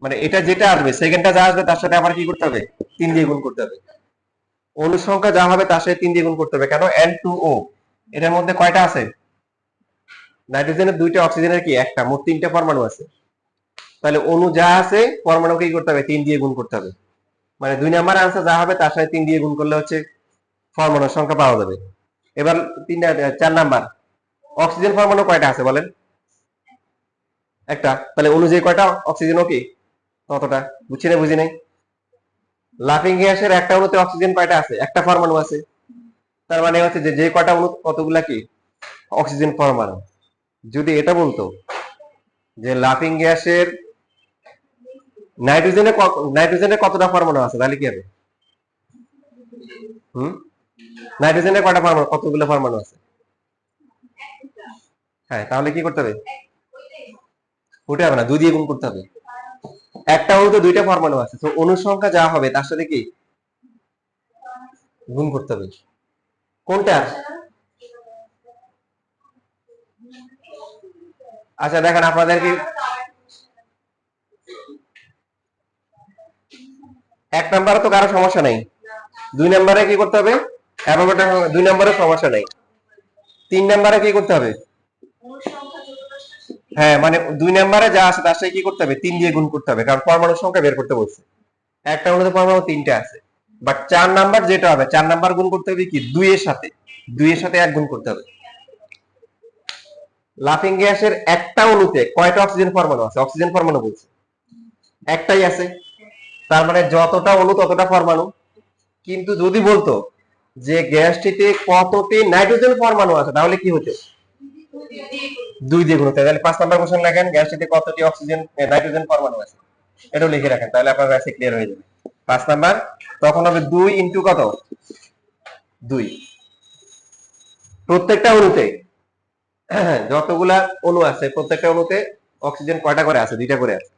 মানে এটা যেটা আসবে সেকেন্ডটা যা আসবে তার সাথে আবার কি করতে হবে, 3 দিয়ে গুণ করতে হবে। অণু সংখ্যা যা হবে তার সাথে 3 দিয়ে গুণ করতে হবে। কেন, N2O এটার মধ্যে কয়টা আছে, নাইট্রোজেনের 2টা, অক্সিজেনের কি একটা, মোট 3টা পরমাণু আছে। তাহলে অণু যা আছে পরমাণুকে কি করতে হবে, 3 দিয়ে গুণ করতে হবে। মানে 2 নাম্বার আনসার যা হবে তার সাথে 3 দিয়ে গুণ করলে হচ্ছে পরমাণুর সংখ্যা পাওয়া যাবে। এবার 4 নাম্বার, অক্সিজেন পরমাণু কয়টা আছে বলেন, একটা। তাহলে অণু যে কয়টা, অক্সিজেনও কি ততটা। বুঝছি না, বুঝি নাই। লাফিং গ্যাসের একটা অণুতে অক্সিজেন কয়টা আছে, একটা পরমাণু আছে। তার মানে হচ্ছে যে কয়টা অণু কতগুলা কি অক্সিজেন পরমাণু। যদি এটা বলতো যে লাফিং গ্যাসের নাইট্রোজেনের কতটা পরমাণু আছে, তাহলে কি হবে, হুম, নাইট্রোজেনের কয়টা পরমাণু, কতগুলো পরমাণু আছে। হ্যাঁ, তাহলে কি করতে হবে, উঠে হবে না, 2 দিয়ে গুণ করতে হবে। একটা অণুতে 2টা পরমাণু আছে, তো অণুর সংখ্যা যা হবে তার সাথে কি গুণ করতে হবে। কোনটা, আচ্ছা দেখেন আপনাদের কি, 1 নাম্বারে তো কারো সমস্যা নেই, 2 নাম্বারে কি করতে হবে, অ্যাভোগাড্রো 2 নাম্বারে সমস্যা নেই, 3 নাম্বারে কি করতে হবে। হ্যাঁ, মানে 2 নাম্বারে যা আছে তার সাথে কি করতে হবে, 3 দিয়ে গুণ করতে হবে, কারণ পরমাণুর সংখ্যা বের করতে বলছে। একটা অণুতে পরমাণু 3টা আছে। বাট 4 নাম্বার যেটা হবে, 4 নাম্বার গুণ করতে হবে কি 2 এর সাথে, 2 এর সাথে 1 গুণ করতে হবে। লাফিং গ্যাসের একটা অণুতে কয়টা অক্সিজেন পরমাণু আছে, অক্সিজেন পরমাণু বলছে একটাই আছে। তার মানে যতটা অণু ততটা পরমাণু। কিন্তু যদি বলতো যে গ্যাসটিতে কতটি নাইট্রোজেন পরমাণু আছে, তাহলে কি হতো, 2 দিয়ে গুণ হতো। তাহলে 5 নাম্বার কোশ্চেন লেখেন, গ্যাসটিতে কতটি অক্সিজেন নাইট্রোজেন পরমাণু আছে। এটা লিখে রাখেন, তাহলে আপনার কাছে ক্লিয়ার হয়ে যাবে। 5 নাম্বার তখন হবে 2 ইনটু কত, 2। প্রত্যেকটা অণুতে যতগুলা অণু আছে প্রত্যেকটা অণুতে অক্সিজেন কয়টা করে আছে, 2টা করে আছে।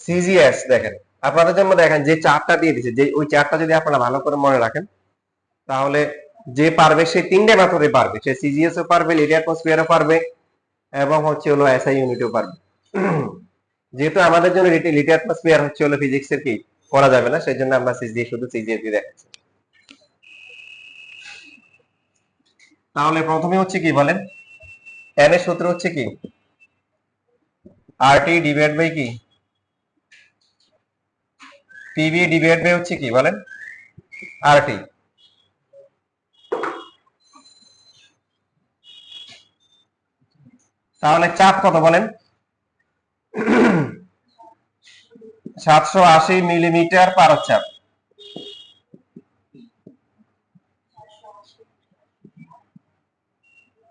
সিজিএস দেখেন, আপনাদের জন্য দেখেন যে চারটা দিয়ে দিছে, যে ওই চারটা যদি আপনারা ভালো করে মনে রাখেন তাহলে যে পারবে সে 3টে মেথডে পারবে, সে সিজিএস ও পারবে, লিনিয়ার অ্যাটমসফিয়ারও পারবে, এবং হচ্ছে হলো এসআই ইউনিটও পারবে। যেহেতু আমাদের জন্য লিনিয়ার অ্যাটমসফিয়ার হচ্ছে হলো ফিজিক্স এর কি করা যাবে না, সেই জন্য আমরা সিজিএস শুধু সিজিএস দিয়ে দেখাচ্ছি। তাহলে প্রথমে হচ্ছে কি বলেন, এন এর সূত্র হচ্ছে কি আরটি ডিভাইড বাই কি পিভি ডিভাইড বাই হচ্ছে কি বলেন আরটি। তাহলে চাপ কত বলেন, 780 মিলিমিটার পারদ চাপ।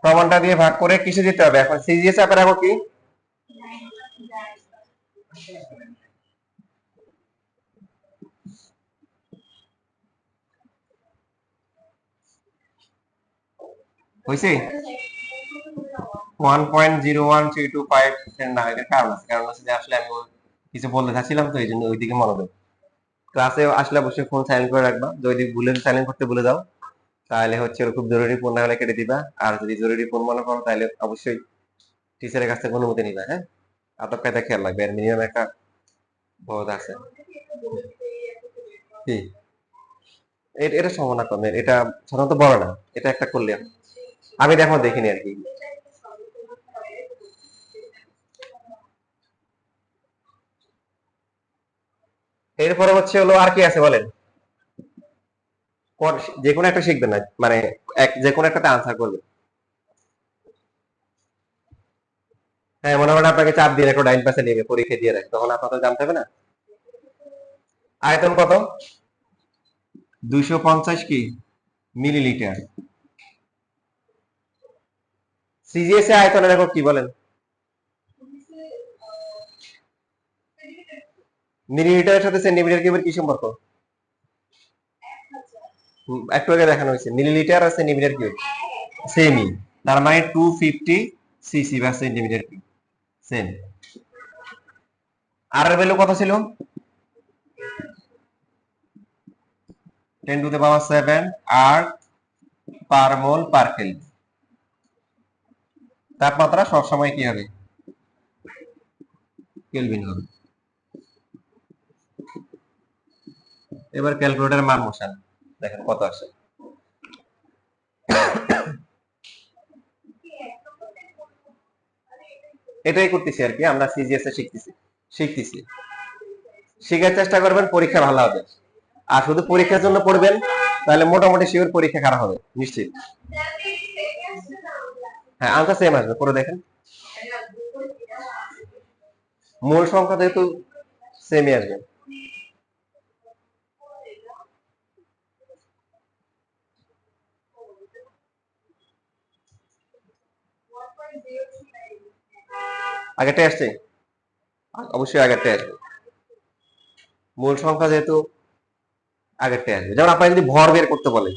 প্রমাণটা দিয়ে ভাগ করে কিসে দিতে হবে, এখন সিজিএস চাপের আগে কি হয়েছে 1.01325 এর না, এর কারণ আছে, কারণ হচ্ছে যে আসলে আমি কিছু বলতে চাচ্ছিলাম তো এই জন্য ওইদিকে মনোযোগ। ক্লাসে আসলে অবশ্যই ফোন সাইলেন্ট করে রাখবা, যদি ভুলে সাইলেন্ট করতে ভুলে যাও তাহলে হচ্ছে খুব জরুরি ফোন না হলে কেটে দিবা, আর যদি জরুরি ফোন মনে করো তাহলে অবশ্যই টিচারের কাছ থেকে অনুমতি নিবা। হ্যাঁ, আদব কায়দা খেয়াল রাখবে, এর মিনিমাম একটা বোধ আছে। কি এটা সমান কমের, এটা সাধারণত বড় না, এটা একটা করলে আমি দেখো দেখিনি আর কি। এরপরে হচ্ছে হলো আর কি আছে বলেন, যে কোনো একটা শিখবেন না, মানে যে কোনো একটাতে আনসার করবে। হ্যাঁ, মনে করেন আপনাকে চাপ দিয়ে একটা ডাইন পাশে নেবে পরীক্ষা দিয়ে রাখে, তখন আপনার তো জানতে হবে না। আয়তন কত, 250 কি মিলিলিটার। সিজিএস এ আয়তনের একক কি বলেন, মিলিলিটারের সাথে সেন্টিমিটার কিউবের কি সম্পর্ক, একটু আগে দেখানো হয়েছে, মিলিলিটার আর সেন্টিমিটার কিউব সেমই, তার মানে 250 সিসি বা সেন্টিমিটার কিউব সেম। আর এর ভ্যালু কত ছিল, 10 টু দ্য পাওয়ার 7 আর পার মোল পার কেলভিন। তাপমাত্রা সবসময় কি হবে, কেলভিন হবে। এবার ক্যালকুলেটরের মান বসান, দেখেন কত আসে। এটাই করতেছি আর কি, আমরা সিজিএস এ শিখতেছি। শেখার চেষ্টা করবেন, পরীক্ষা ভালো হবে। আর শুধু পরীক্ষার জন্য পড়বেন তাহলে মোটামুটি শিওর পরীক্ষা খারাপ হবে নিশ্চিত। হ্যাঁ, আনসার সেম আসবে, পরে দেখেন মূল সংখ্যা যেহেতু সেমই আসবে। আগেরটাই আসছে, অবশ্যই আগেরটাই আসবে, মূল সংখ্যা যেহেতু আগেরটাই আসবে। যেমন আপনার যদি ভর বের করতে বলে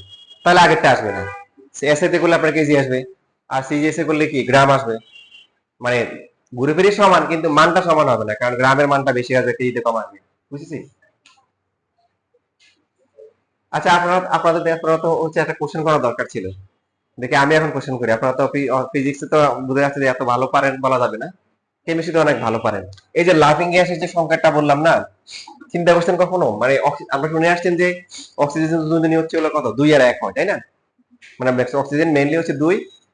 তাহলে আগেরটা আসবে না, এসএতে করলে আপনার কেজি আসবে, আর সিজিএস এ করলে কি গ্রাম আসবে। মানে ঘুরে ফিরে সমান কিন্তু মানটা সমান হবে না, কারণ গ্রামের মানটা বেশি আসবে, কেজিতে কম আসবে। বুঝেছি। আচ্ছা, আপনারা তো হচ্ছে একটা কোশ্চেন করা দরকার ছিল, দেখি আমি এখন কোশ্চেন করি। আপনারা তো ফিজিক্সে তো বোঝা যাচ্ছে যে এত ভালো পারেন বলা যাবে না, কেমিস্ট্রিতে অনেক ভালো পারেন। এই যে লাফিং গ্যাসের যে সংখ্যাটা বললাম না, চিন্তা করছেন কখনো, মানে আমরা শুনে আসছেন যে অক্সিজেন দুজনই হচ্ছে হলো কত 2 আর 1 হয়, তাই না? মানে অক্সিজেন মেইনলি হচ্ছে 2,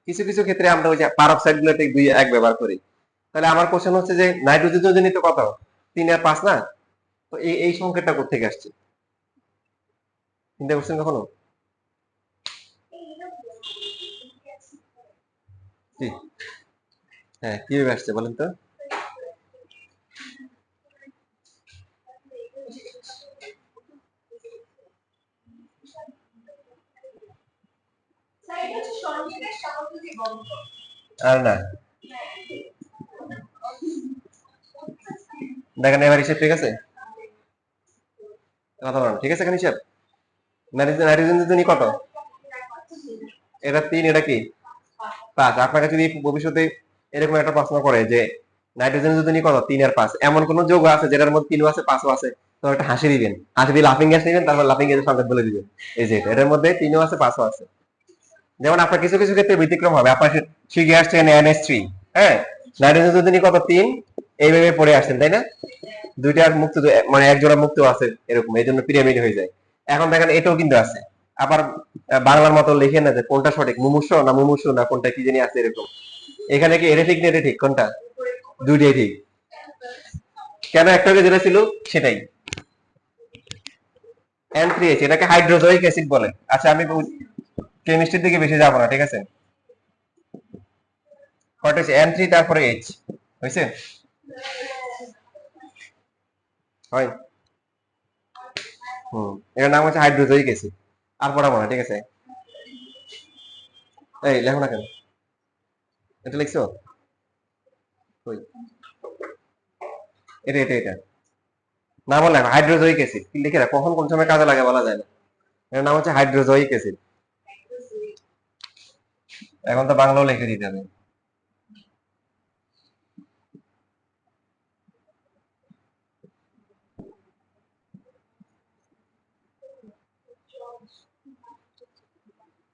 কিছু কিছু ক্ষেত্রে আমরা ওই যে পারঅক্সাইড গুলোতে 2 1 ব্যবহার করি। তাহলে আমার কোশ্চেন হচ্ছে যে নাইট্রোজেন যোজনী তো কত 3 আর 5 না, তো এই সংখ্যাটা কোথেকে আসছে চিন্তা করছেন কখনো? কি হ্যাঁ কিভাবে আসছে বলেন তো? আর না দেখেন এবার হিসেব ঠিক আছে, কথা বলেন ঠিক আছে এখানে হিসাব। নাইট্রোজেন যোজনী কত? এটা 3, এটা কি 5। আপনার কাছে যদি ভবিষ্যতে এরকম একটা প্রশ্ন করে যে নাইট্রোজেন যোজনী কত 3 আর 5, এমন কোন যৌগ আছে যেটার মধ্যে 3 আছে 5 আছে, তো একটা হাসি দিবেন, হাসি দিয়ে লাফিং গ্যাস নেবেন, তারপর লাফিং গ্যাসের সংকেত বলে দিবেন এই যে এটার মধ্যে 3 আছে 5 আছে। যেমন আপনার কিছু কিছু ক্ষেত্রে ব্যতিক্রম হবে, আপনার শিখে আসছেন NH3, হ্যাঁ নাইট্রোজেন যোজনী কত 3, এইভাবে পড়ে আসছেন তাই না, দুইটার মুক্ত মানে এক জোড়া মুক্ত আছে এরকম, এই জন্য পিরামিড হয়ে যায়। এখন দেখেন এটাও কিন্তু আছে, আবার বাংলার মতো লিখে না যে কোনটা সঠিক, মুমূর্ষ না মুমূর্ষু না কোনটা কি জানি আছে এরকম। এখানে কি এটা ঠিক না এটা ঠিক, কোনটা? দুইটাই ঠিক। কেন একটা যেটা ছিল সেটাই N3H, এটাকে হাইড্রোজয়িক অ্যাসিড বলে। আচ্ছা আমি কেমিস্ট্রির দিকে বেশি যাবো না, ঠিক আছে? কয়টা হচ্ছে N3 তারপরে H হয়েছে, হয় এর নাম হচ্ছে হাইড্রোজয়িক অ্যাসিড। আর পড়াবো না ঠিক আছে, এই লেখো না কেন, এটা লিখছো কই, এটা নাম হলো হাইড্রোজয়িক অ্যাসিড, কি লিখে রাখ, কখন কোন সময় কাজে লাগে বলা যায় না। এর নাম হচ্ছে হাইড্রোজয়িক অ্যাসিড। এখন তো বাংলাও লিখে দিতে হবে।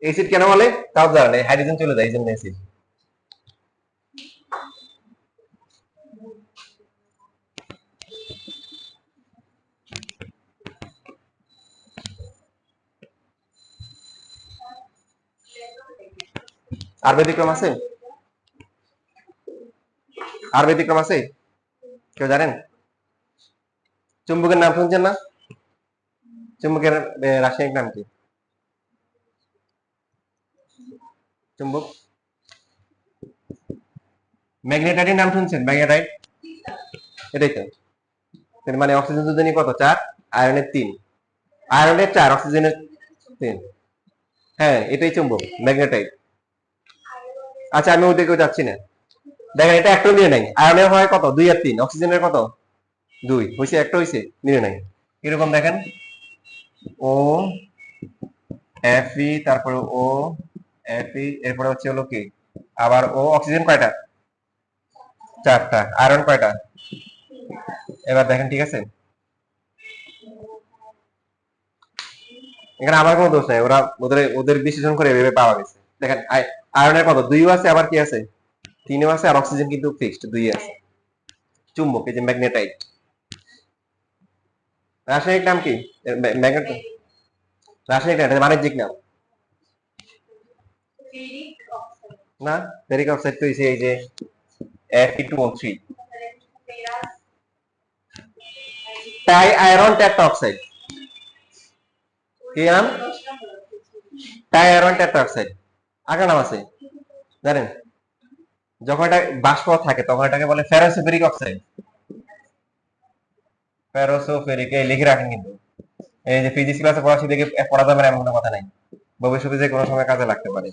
অ্যাসিড কেন বলে তাও জানেন, এই হাইড্রোজেন চলে যায় এই জন্য অ্যাসিড। আর ব্যতিক্রম আছে, আর ব্যতিক্রম আছে কেউ জানেন? চুম্বকের নাম শুনছেন না? চুম্বকের রাসায়নিক নাম কি? চুম্বক ম্যাগনেটাইটের নাম শুনছেন? ম্যাগনেটাইট এটাই তো, মানে অক্সিজেন যোজনী কত 4, আয়রনের 3, আয়রনের 4 অক্সিজেনের 3, হ্যাঁ এটাই চুম্বক ম্যাগনেটাইট। আচ্ছা আমি ওইদিকেও যাচ্ছি না, দেখেন এটা একটা মিলে নাই, আয়রনের হয় কত 2 আর 3, অক্সিজেনের কত 2 হয়েছে, একটা হয়েছে মিলে নাই। এরকম দেখেন ও Fe, তারপরে ও Fe, এরপরে হচ্ছে হলো কি আবার ও, অক্সিজেন কয়টা 4টা, আয়রন কয়টা? এবার দেখেন ঠিক আছে, এখানে আমার কোনো দোষ নাই, ওরা ওদের ওদের বিশ্লেষণ করে এভাবে পাওয়া গেছে। দেখেন আয়রনের কত 2 আছে, আবার কি আছে 3 আছে, আর অক্সিজেন কিন্তু ফিক্সড 2 আছে। চুম্বক এই যে ম্যাগনেটাইট, রাসায়নিক নাম কি? ম্যাগনেট রাসায়নিক নাম, এটা বাণিজ্যিক নাম না। ফেরিক অক্সাইড তো এই যে Fe2O3, টাই আয়রন টেট্রাঅক্সাইড, কি নাম? টাই আয়রন টেট্রাঅক্সাইড, আগে নাম আছে জানেন? যখন এটা বাষ্প থাকে তখন এটাকে বলে ফেরোসোফেরিক অক্সাইড, ফেরোসোফেরিক, এই লিখে রাখেন কিন্তু, এই যে ফিজিক্স ক্লাসে পড়াচ্ছি দেখে পড়া যাবে না এমন কোনো কথা নাই, ভবিষ্যতে যে কোনো সময় কাজে লাগতে পারে।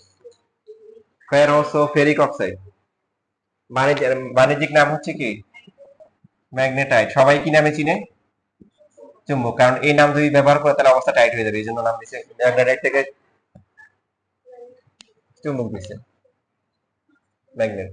ফেরোসোফেরিক অক্সাইড, বাণিজ্যিক নাম হচ্ছে কি ম্যাগনেটাইট। সবাই কি নামে চিনে? চুম্বক, কারণ এই নাম যদি ব্যবহার করে তাহলে অবস্থা টাইট হয়ে যাবে, এই জন্য নাম দিচ্ছে ম্যাগনেটাইট থেকে চুম্বক দিচ্ছে ম্যাগনেট।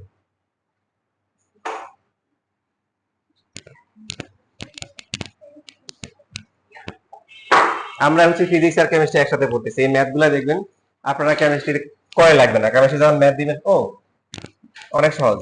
আমরা হচ্ছে ফিজিক্স আর কেমিস্ট্রি একসাথে পড়তেছি, এই ম্যাথ গুলা দেখবেন আপনারা কেমিস্ট্রি করে লাগবে না, কেমিস্ট্রি যখন ম্যাথ দিবেন ও অনেক সহজ।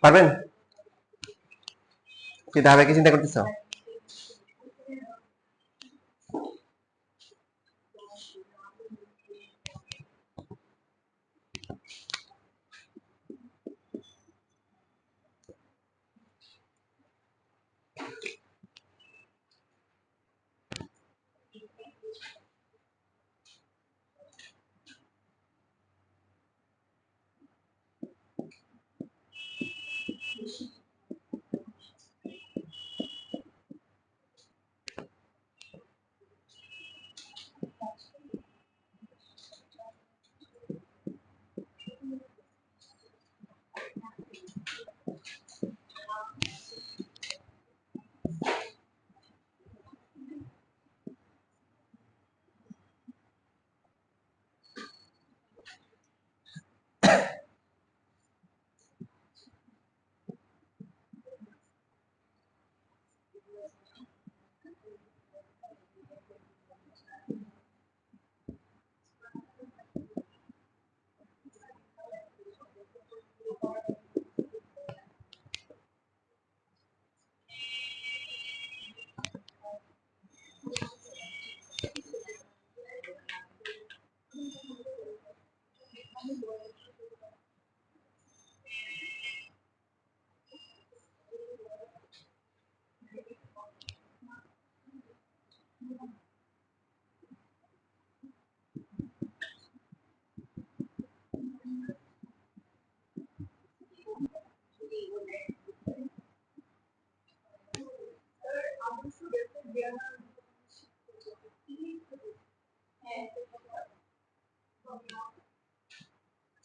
পারবেন? কি ধারাবাহিক কি চিন্তা করতেছ?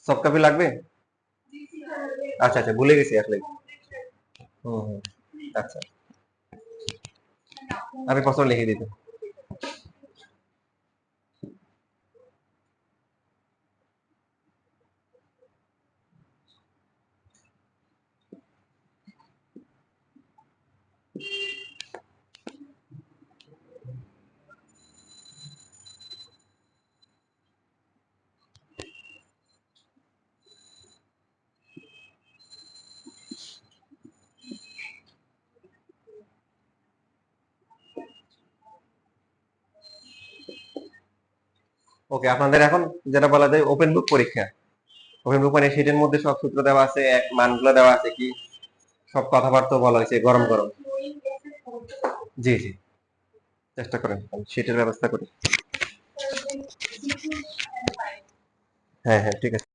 সফট কপি লাগবে? আচ্ছা আচ্ছা, ভুলে গেছি আসলে। হুম হুম, আচ্ছা, আমি প্রশ্ন লিখে দিতে। ওকে, আপনাদের এখন যেটা বলা যায় ওপেন বুক পরীক্ষা। ওপেন বুক মানে শীটের মধ্যে সব সূত্র দেওয়া আছে, এক মানগুলো দেওয়া আছে, কি সব কথাবার্তা বলা হয়েছে গরম গরম। জি জি, চেষ্টা করেন, আমি শীটের ব্যবস্থা করি। হ্যাঁ হ্যাঁ, ঠিক আছে।